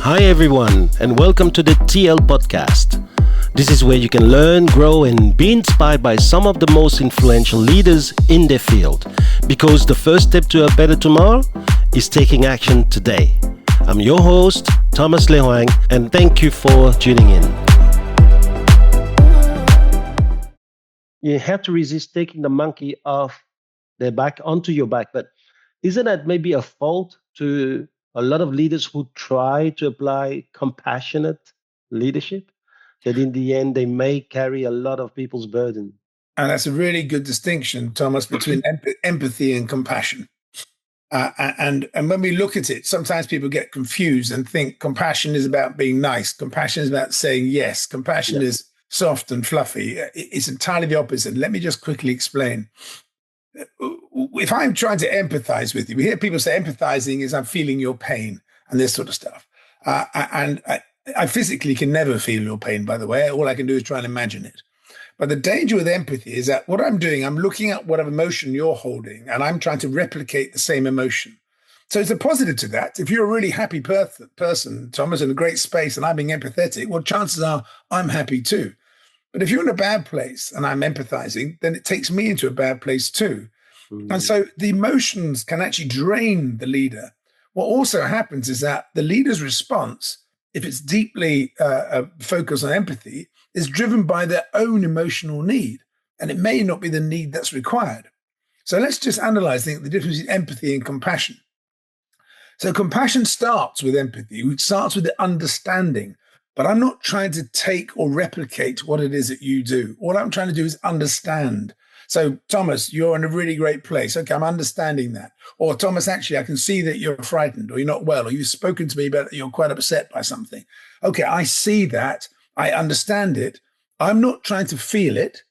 Hi everyone, and welcome to the TL podcast. This is where you can learn, grow, and be inspired by some of the most influential leaders in their field. Because the first step to a better tomorrow is taking action today. I'm your host, Thomas and Manley, and thank you for tuning in. You have to resist taking the monkey off their back onto your back, but isn't that maybe a fault to a lot of leaders who try to apply compassionate leadership? That in the end, they may carry a lot of people's burden. And that's a really good distinction, Thomas, between empathy and compassion. And when we look at it, sometimes people get confused and think compassion is about being nice. Compassion is about saying yes. Compassion is soft and fluffy. It's entirely the opposite. Let me just quickly explain. If I'm trying to empathize with you, we hear people say empathizing is I'm feeling your pain and this sort of stuff. I physically can never feel your pain, by the way. All I can do is try and imagine it. But the danger with empathy is that what I'm doing, I'm looking at whatever emotion you're holding, and I'm trying to replicate the same emotion. So it's a positive to that. If you're a really happy person, Thomas, in a great space, and I'm being empathetic, well, chances are I'm happy too. But if you're in a bad place and I'm empathizing, then it takes me into a bad place too. And so the emotions can actually drain the leader. What also happens is that the leader's response, if it's deeply focused on empathy, is driven by their own emotional need. And it may not be the need that's required. So let's just analyze the difference between empathy and compassion. So compassion starts with empathy. It starts with the understanding. But I'm not trying to take or replicate what it is that you do. All I'm trying to do is understand. So, Thomas, you're in a really great place. Okay, I'm understanding that. Or, Thomas, actually, I can see that you're frightened or you're not well, or you've spoken to me about you're quite upset by something. Okay, I see that. I understand it. I'm not trying to feel it.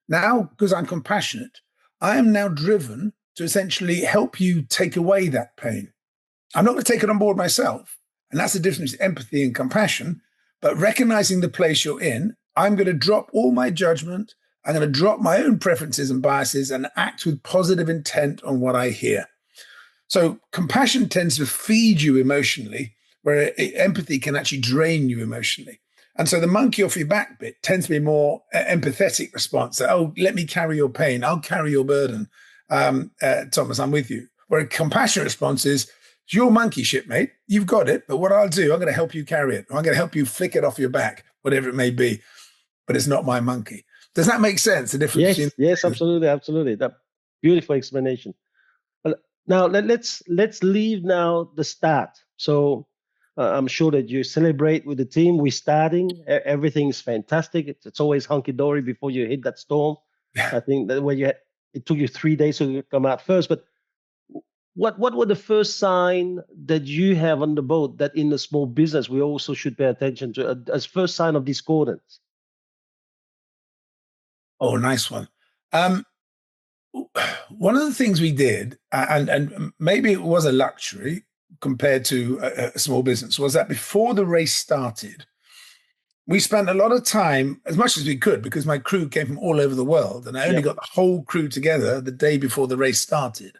Now, because I'm compassionate, I am now driven to essentially help you take away that pain. I'm not going to take it on board myself. And that's the difference between empathy and compassion. But recognizing the place you're in, I'm going to drop all my judgment. I'm going to drop my own preferences and biases and act with positive intent on what I hear. So compassion tends to feed you emotionally, where empathy can actually drain you emotionally. And so the monkey off your back bit tends to be more empathetic response. That, oh, let me carry your pain. I'll carry your burden. Thomas, I'm with you. Where a compassionate response is, it's your monkey shit, mate. You've got it. But what I'll do, I'm going to help you carry it. Or I'm going to help you flick it off your back, whatever it may be. But it's not my monkey. Does that make sense? The difference? Yes, absolutely. That beautiful explanation. Well, now let's leave now the start. So I'm sure that you celebrate with the team. We're starting. Everything's fantastic. It's always hunky dory before you hit that storm. I think that it took you 3 days to come out first. But what were the first sign that you have on the boat that in a small business we also should pay attention to as first sign of discordance? Oh, nice one. One of the things we did, and maybe it was a luxury compared to a small business, was that before the race started, we spent a lot of time, as much as we could, because my crew came from all over the world, and I only got the whole crew together the day before the race started.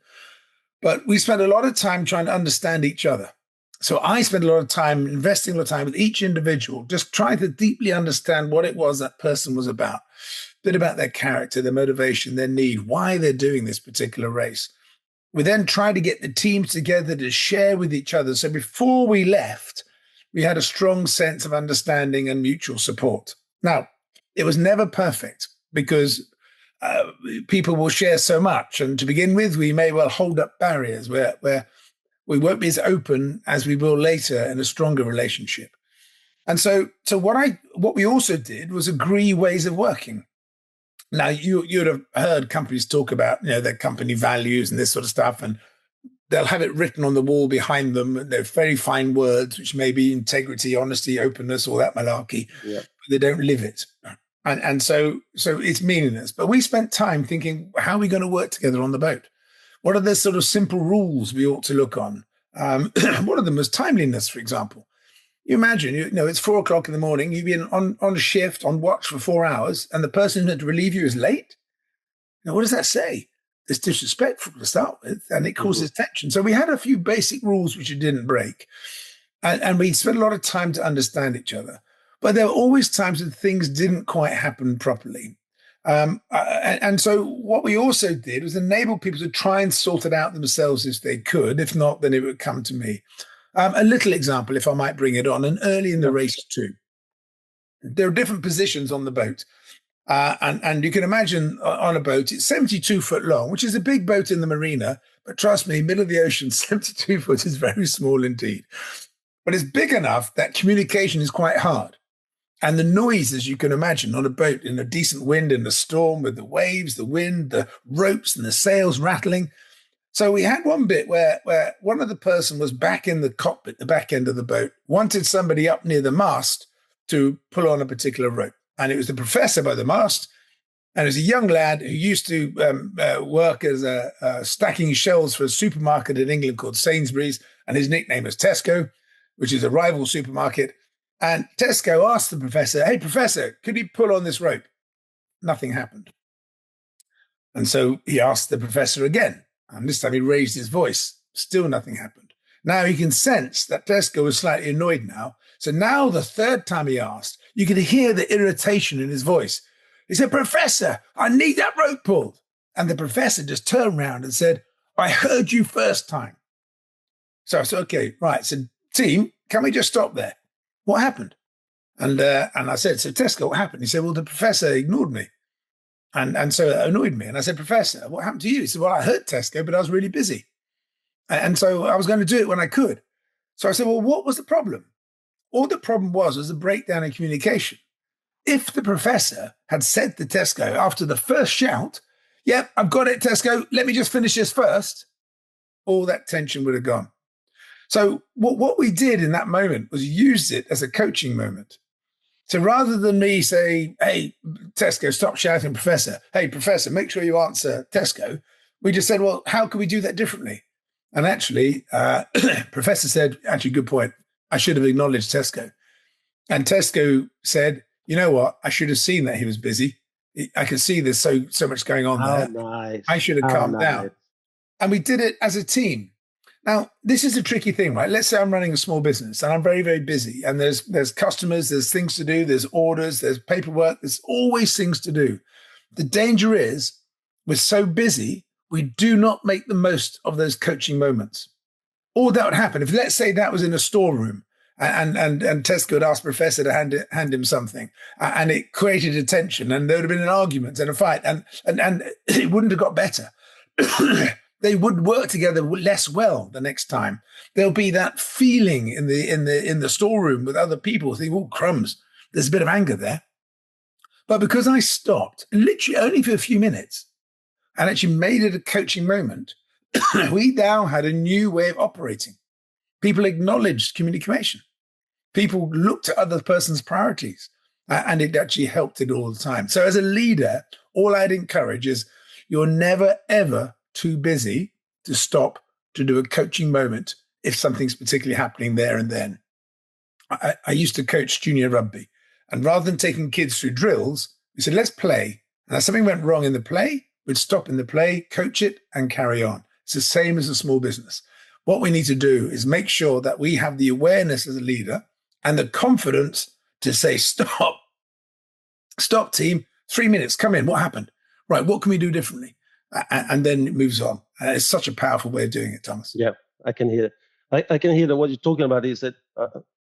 But we spent a lot of time trying to understand each other. So I spent a lot of time investing a lot of time with each individual, just trying to deeply understand what it was that person was about. A bit about their character, their motivation, their need, why they're doing this particular race. We then tried to get the teams together to share with each other. So before we left, we had a strong sense of understanding and mutual support. Now, it was never perfect because people will share so much. And to begin with, we may well hold up barriers where we won't be as open as we will later in a stronger relationship. And so what we also did was agree ways of working. Now, you'd have heard companies talk about, their company values and this sort of stuff, and they'll have it written on the wall behind them. They're very fine words, which may be integrity, honesty, openness, all that malarkey. Yeah. But they don't live it. And so it's meaningless. But we spent time thinking, how are we going to work together on the boat? What are the sort of simple rules we ought to look on? One of them was timeliness, for example. You imagine, it's 4 o'clock in the morning, you've been on a shift, on watch for 4 hours, and the person who had to relieve you is late? What does that say? It's disrespectful to start with, and it causes tension. So we had a few basic rules which it didn't break. and we spent a lot of time to understand each other. But there were always times when things didn't quite happen properly. And so what we also did was enable people to try and sort it out themselves if they could. If not, then it would come to me. A little example, if I might bring it on, and early in the Yeah. race too. There are different positions on the boat. And you can imagine on a boat, it's 72 foot long, which is a big boat in the marina. But trust me, middle of the ocean, 72 foot is very small indeed. But it's big enough that communication is quite hard. And the noise, as you can imagine, on a boat in a decent wind, in a storm, with the waves, the wind, the ropes and the sails rattling. So we had one bit where one of the person was back in the cockpit, the back end of the boat, wanted somebody up near the mast to pull on a particular rope. And it was the professor by the mast. And it was a young lad who used to work as stacking shelves for a supermarket in England called Sainsbury's. And his nickname was Tesco, which is a rival supermarket. And Tesco asked the professor, "Hey, professor, could you pull on this rope?" Nothing happened. And so he asked the professor again. And this time he raised his voice. Still nothing happened. Now he can sense that Tesco was slightly annoyed now. So now the third time he asked, you could hear the irritation in his voice. He said, "Professor, I need that rope pulled." And the professor just turned around and said, "I heard you first time." So I said, "Okay, right. So team, can we just stop there? What happened?" And I said, "So Tesco, what happened?" He said, "Well, the professor ignored me." And so it annoyed me. And I said, "Professor, what happened to you?" He said, "Well, I heard Tesco, but I was really busy. And so I was going to do it when I could." So I said, "Well, what was the problem?" All the problem was a breakdown in communication. If the professor had said to Tesco after the first shout, "Yep, I've got it, Tesco, let me just finish this first," all that tension would have gone. So what we did in that moment was use it as a coaching moment. So rather than me say, "Hey, Tesco, stop shouting, Professor. Hey, Professor, make sure you answer Tesco," we just said, "Well, how can we do that differently?" And actually, Professor said, "Actually, good point. I should have acknowledged Tesco." And Tesco said, "You know what? I should have seen that he was busy. I could see there's so much going on How there. nice. I should have How calmed down." nice. And we did it as a team. Now, this is a tricky thing, right? Let's say I'm running a small business and I'm very, very busy, and there's customers, there's things to do, there's orders, there's paperwork, there's always things to do. The danger is we're so busy, we do not make the most of those coaching moments. Or that would happen if, let's say, that was in a storeroom and Tesco had asked Professor to hand him something, and it created a tension, and there would have been an argument and a fight, and it wouldn't have got better. They would work together less well the next time. There'll be that feeling in the storeroom with other people thinking, "Oh, crumbs, there's a bit of anger there." But because I stopped, literally only for a few minutes, and actually made it a coaching moment, we now had a new way of operating. People acknowledged communication. People looked at other person's priorities, and it actually helped it all the time. So as a leader, all I'd encourage is you're never, ever too busy to stop to do a coaching moment if something's particularly happening there and then. I used to coach junior rugby, and rather than taking kids through drills, we said, "Let's play." And if something went wrong in the play, we'd stop in the play, coach it, and carry on. It's the same as a small business. What we need to do is make sure that we have the awareness as a leader and the confidence to say, stop, team, 3 minutes, come in, what happened? Right, what can we do differently? And then it moves on. It's such a powerful way of doing it, Thomas. Yeah, I can hear. I can hear that what you're talking about is that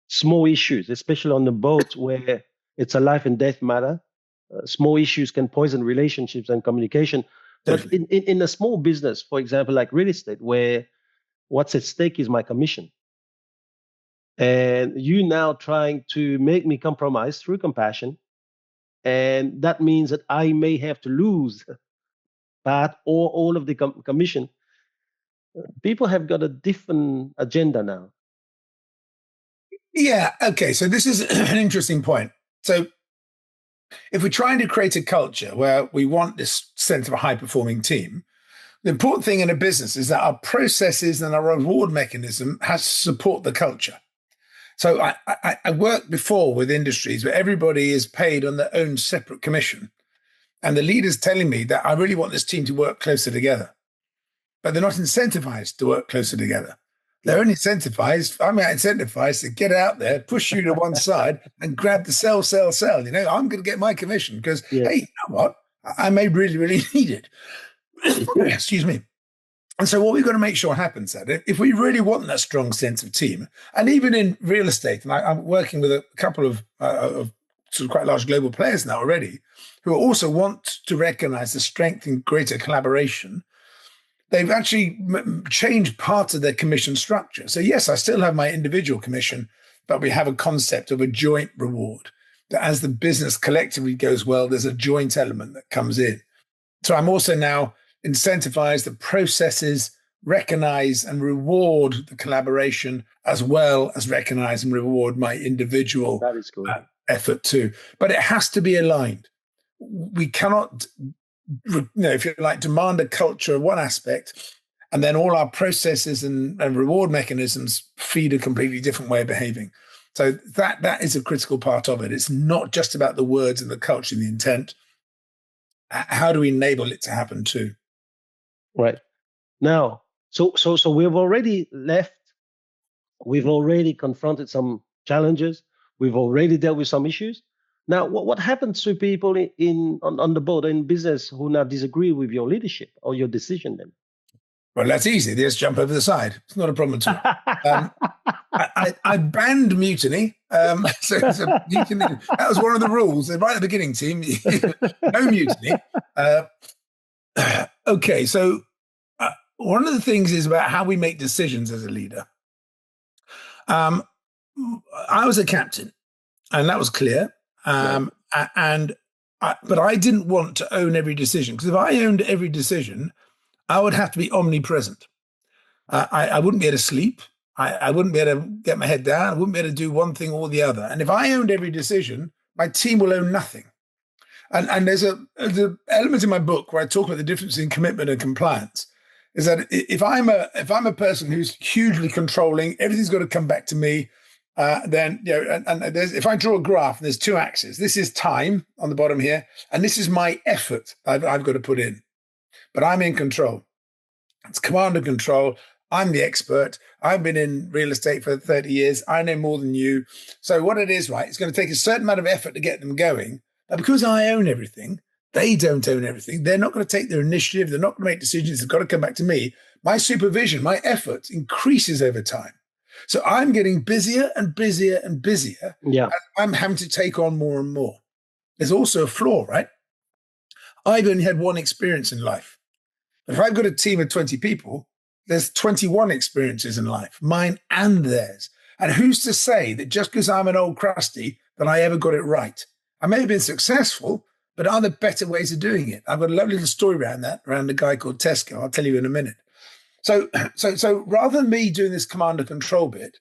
small issues, especially on the boat where it's a life and death matter. Small issues can poison relationships and communication. But Totally. in a small business, for example, like real estate, where what's at stake is my commission, and you now trying to make me compromise through compassion, and that means that I may have to lose part or all of the commission. People have got a different agenda now. Yeah. Okay. So this is an interesting point. So if we're trying to create a culture where we want this sense of a high performing team, the important thing in a business is that our processes and our reward mechanism has to support the culture. So I worked before with industries where everybody is paid on their own separate commission. And the leader's telling me that I really want this team to work closer together, but they're not incentivized to work closer together. They're Yeah. only incentivized. I'm incentivized to get out there, push you to one side, and grab the sell. I'm going to get my commission because, Yes. hey, you know what? I may really, really need it. Excuse me. And so what we've got to make sure happens that if we really want that strong sense of team, and even in real estate, and I'm working with a couple of sort of quite large global players now already, who also want to recognize the strength in greater collaboration. They've actually changed part of their commission structure. So yes, I still have my individual commission, but we have a concept of a joint reward. That as the business collectively goes well, there's a joint element that comes in. So I'm also now incentivized that processes recognize and reward the collaboration as well as recognize and reward my individual That is good. effort too. But it has to be aligned. We cannot, if you like, demand a culture of one aspect, and then all our processes and reward mechanisms feed a completely different way of behaving. So that is a critical part of it. It's not just about the words and the culture and the intent. How do we enable it to happen too? Right. Now, so we've already left. We've already confronted some challenges. We've already dealt with some issues. Now, what happens to people on the board in business who now disagree with your leadership or your decision then? Well, that's easy. They just jump over the side. It's not a problem at all. I banned mutiny. So mutiny, that was one of the rules. Right at the beginning, team, no mutiny. Okay, so one of the things is about how we make decisions as a leader. I was a captain, and that was clear. But I didn't want to own every decision, because if I owned every decision, I would have to be omnipresent. I wouldn't be able to sleep. I wouldn't be able to get my head down. I wouldn't be able to do one thing or the other. And if I owned every decision, my team will own nothing. And there's the element in my book where I talk about the difference in commitment and compliance. Is that if I'm a person who's hugely controlling, everything's got to come back to me. Then if I draw a graph and there's two axes, this is time on the bottom here, and this is my effort I've got to put in. But I'm in control. It's command and control. I'm the expert. I've been in real estate for 30 years. I know more than you. So what it is, right, it's going to take a certain amount of effort to get them going. But because I own everything, they don't own everything. They're not going to take their initiative. They're not going to make decisions. They've got to come back to me. My supervision, my effort increases over time. So I'm getting busier and busier and busier. Yeah. I'm having to take on more and more. There's also a flaw, right? I've only had one experience in life. If I've got a team of 20 people, there's 21 experiences in life, mine and theirs. And who's to say that just because I'm an old crusty that I ever got it right? I may have been successful, but are there better ways of doing it? I've got a lovely little story around that, around a guy called Tesco. I'll tell you in a minute. So rather than me doing this command and control bit,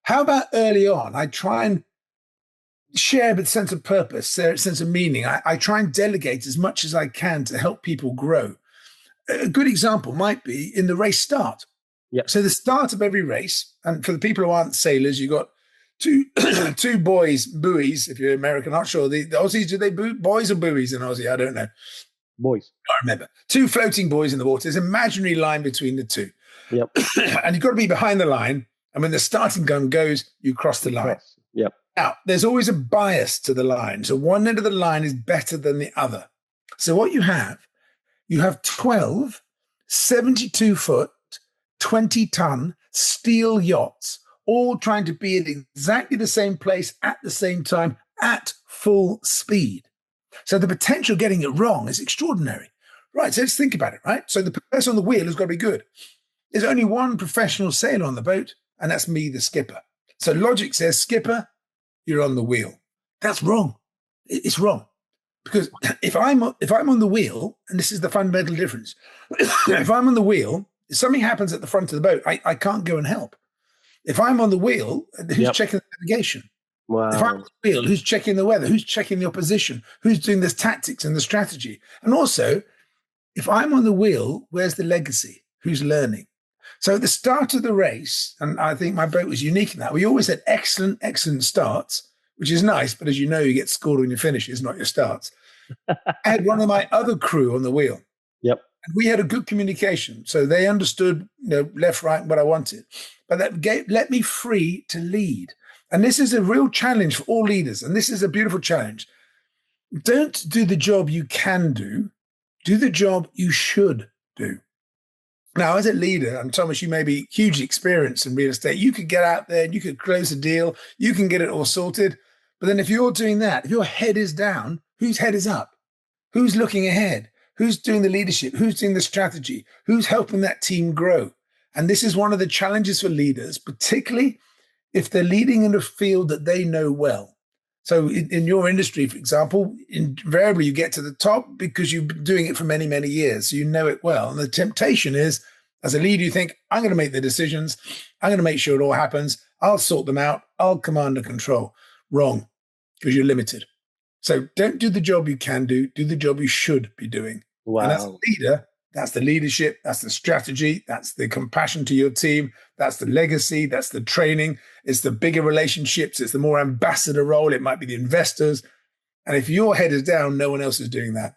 how about early on, I try and share with sense of purpose, sense of meaning. I try and delegate as much as I can to help people grow. A good example might be in the race start. Yeah. So the start of every race, and for the people who aren't sailors, you've got two boys, buoys, if you're American, not sure. The Aussies, do they boys or buoys in Aussie? I don't know. Boys. I remember. Two floating buoys in the water. There's an imaginary line between the two. Yep. And you've got to be behind the line. And when the starting gun goes, you cross the line. Yep. Now, there's always a bias to the line. So one end of the line is better than the other. So what you have 12 72-foot, 20-ton steel yachts, all trying to be at exactly the same place at the same time at full speed. So the potential of getting it wrong is extraordinary. Right, so let's think about it, right? So the person on the wheel has got to be good. There's only one professional sailor on the boat, and that's me, the skipper. So logic says, skipper, you're on the wheel. That's wrong. It's wrong. Because if I'm on the wheel, and this is the fundamental difference, if I'm on the wheel, if something happens at the front of the boat, I can't go and help. If I'm on the wheel, who's checking the navigation? Wow. If I'm on the wheel, who's checking the weather? Who's checking the opposition? Who's doing the tactics and the strategy? And also, if I'm on the wheel, where's the legacy? Who's learning? So at the start of the race, and I think my boat was unique in that, we always had excellent starts, which is nice, but as you know, you get scored on your finishes, not your starts. I had one of my other crew on the wheel. Yep. And we had a good communication. So they understood, left, right, what I wanted. But let me free to lead. And this is a real challenge for all leaders. And this is a beautiful challenge. Don't do the job you can do the job you should do. Now, as a leader, and Thomas, you may be hugely experienced in real estate. You could get out there and you could close a deal. You can get it all sorted. But then if you're doing that, if your head is down, whose head is up? Who's looking ahead? Who's doing the leadership? Who's doing the strategy? Who's helping that team grow? And this is one of the challenges for leaders, particularly if they're leading in a field that they know well. So in your industry, for example, invariably you get to the top because you've been doing it for many, many years. So you know it well. And the temptation is, as a leader, you think, I'm going to make the decisions. I'm going to make sure it all happens. I'll sort them out. I'll command and control. Wrong, because you're limited. So don't do the job you can do the job you should be doing. Wow. And as a leader, that's the leadership, that's the strategy, that's the compassion to your team, that's the legacy, that's the training, it's the bigger relationships, it's the more ambassador role, it might be the investors. And if your head is down, no one else is doing that.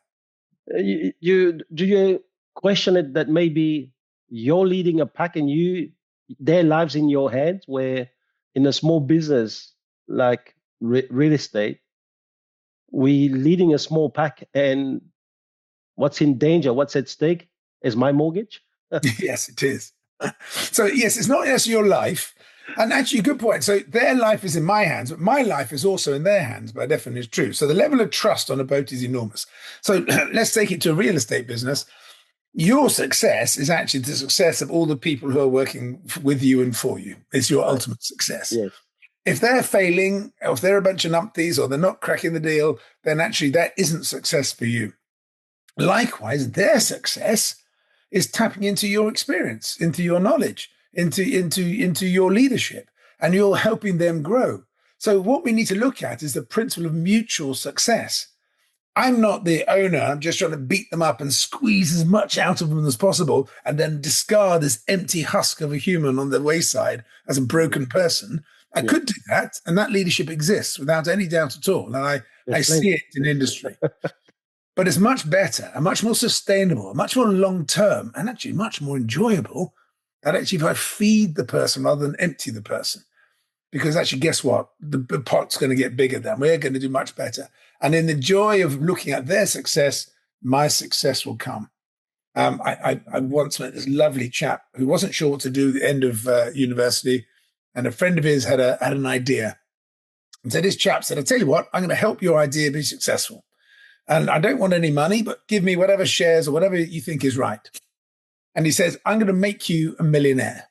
Do you question it that maybe you're leading a pack and their lives in your hands, where in a small business like real estate, we leading a small pack, and what's in danger, what's at stake is my mortgage? Yes, it is. So yes, it's not just your life. And actually, good point. So their life is in my hands, but my life is also in their hands, by definition is true. So the level of trust on a boat is enormous. So let's take it to a real estate business. Your success is actually the success of all the people who are working with you and for you. It's your ultimate success. Yes. If they're failing, or if they're a bunch of numpties, or they're not cracking the deal, then actually that isn't success for you. Likewise, their success is tapping into your experience, into your knowledge, into your leadership, and you're helping them grow. So what we need to look at is the principle of mutual success. I'm not the owner. I'm just trying to beat them up and squeeze as much out of them as possible and then discard this empty husk of a human on the wayside as a broken person. I could do that, and that leadership exists without any doubt at all. And I see it in industry. But it's much better and much more sustainable, and much more long-term, and actually much more enjoyable that actually if I feed the person rather than empty the person. Because actually, guess what? The pot's going to get bigger then. We're going to do much better. And in the joy of looking at their success, my success will come. I once met this lovely chap who wasn't sure what to do at the end of university. And a friend of his had an idea. And so this chap said, I tell you what, I'm going to help your idea be successful. And I don't want any money, but give me whatever shares or whatever you think is right. And he says, I'm going to make you a millionaire.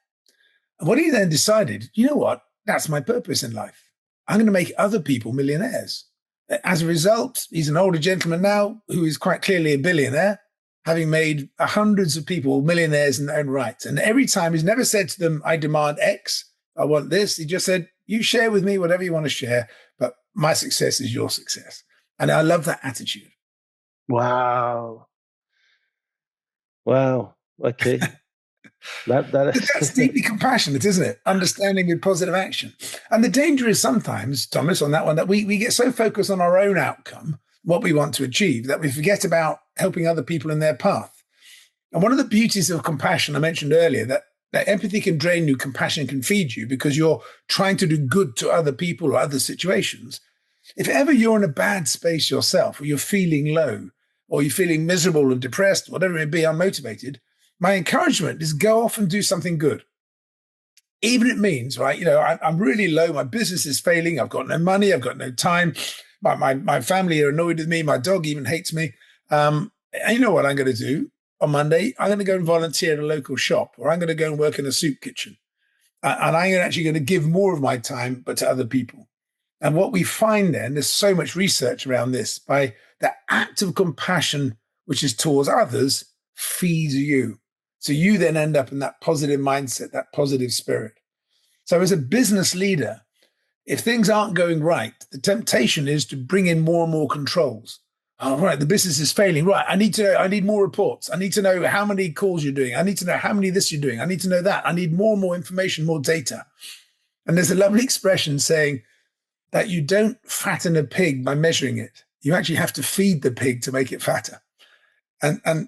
And what he then decided, you know what? That's my purpose in life. I'm going to make other people millionaires. As a result, he's an older gentleman now who is quite clearly a billionaire, having made hundreds of people millionaires in their own right. And every time he's never said to them, I demand X, I want this. He just said, you share with me whatever you want to share, but my success is your success. And I love that attitude. Wow. Okay. That's deeply compassionate, isn't it? Understanding with positive action. And the danger is sometimes, Thomas, on that one, that we get so focused on our own outcome, what we want to achieve, that we forget about helping other people in their path. And one of the beauties of compassion, I mentioned earlier, that empathy can drain you, compassion can feed you, because you're trying to do good to other people or other situations. If ever you're in a bad space yourself, or you're feeling low, or you're feeling miserable and depressed, whatever it may be, unmotivated, my encouragement is go off and do something good. Even if it means, right, I'm really low, my business is failing, I've got no money, I've got no time, my family are annoyed with me, my dog even hates me. And you know what I'm going to do on Monday? I'm going to go and volunteer at a local shop, or I'm going to go and work in a soup kitchen. And I'm actually going to give more of my time, but to other people. And what we find then, there's so much research around this, by the act of compassion, which is towards others, feeds you. So you then end up in that positive mindset, that positive spirit. So as a business leader, if things aren't going right, the temptation is to bring in more and more controls. Oh, right, the business is failing. Right, I need more reports. I need to know how many calls you're doing. I need to know how many of this you're doing. I need to know that. I need more and more information, more data. And there's a lovely expression saying that you don't fatten a pig by measuring it. You actually have to feed the pig to make it fatter. And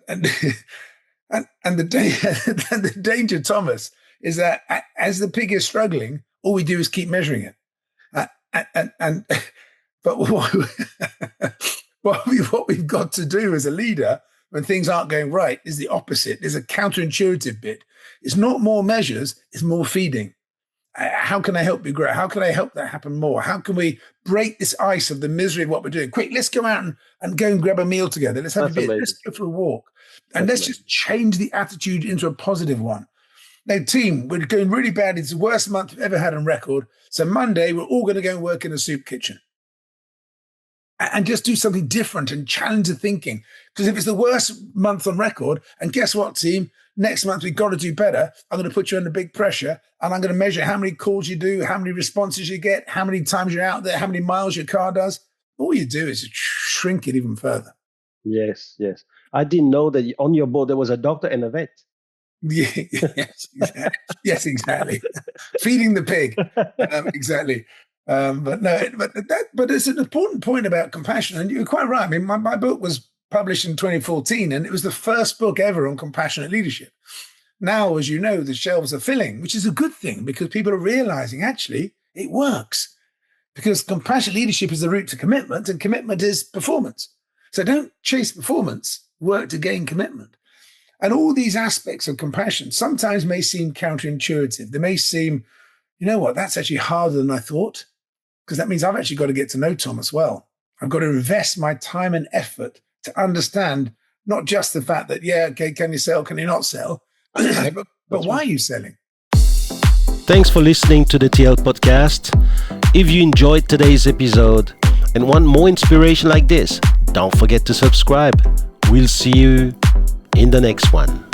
And and the danger, Thomas, is that as the pig is struggling, all we do is keep measuring it. And but what we've got to do as a leader when things aren't going right is the opposite. There's a counterintuitive bit. It's not more measures, it's more feeding. How can I help you grow? How can I help that happen more? How can we break this ice of the misery of what we're doing? Quick, let's go out and go and grab a meal together. Let's have a bit. Let's go for a walk. And let's just change the attitude into a positive one. Now, team, we're going really bad. It's the worst month we've ever had on record. So Monday, we're all going to go and work in a soup kitchen. And just do something different and challenge the thinking. Because if it's the worst month on record, and guess what, team? Next month, we've got to do better. I'm going to put you under big pressure, and I'm going to measure how many calls you do, how many responses you get, how many times you're out there, how many miles your car does. All you do is shrink it even further. Yes, yes. I didn't know that on your board there was a doctor and a vet. Yeah, yes, exactly. Yes, exactly. Feeding the pig, exactly. But it's an important point about compassion, and you're quite right. I mean, my book was published in 2014, and it was the first book ever on compassionate leadership. Now, as you know, the shelves are filling, which is a good thing because people are realizing actually it works. Because compassionate leadership is the route to commitment, and commitment is performance. So don't chase performance, work to gain commitment. And all these aspects of compassion sometimes may seem counterintuitive. They may seem, you know what, that's actually harder than I thought, because that means I've actually got to get to know Thomas well. I've got to invest my time and effort to understand not just the fact that, yeah, okay, can you sell, can you not sell, but why are you selling? Thanks for listening to the TL podcast. If you enjoyed today's episode and want more inspiration like this, don't forget to subscribe. We'll see you in the next one.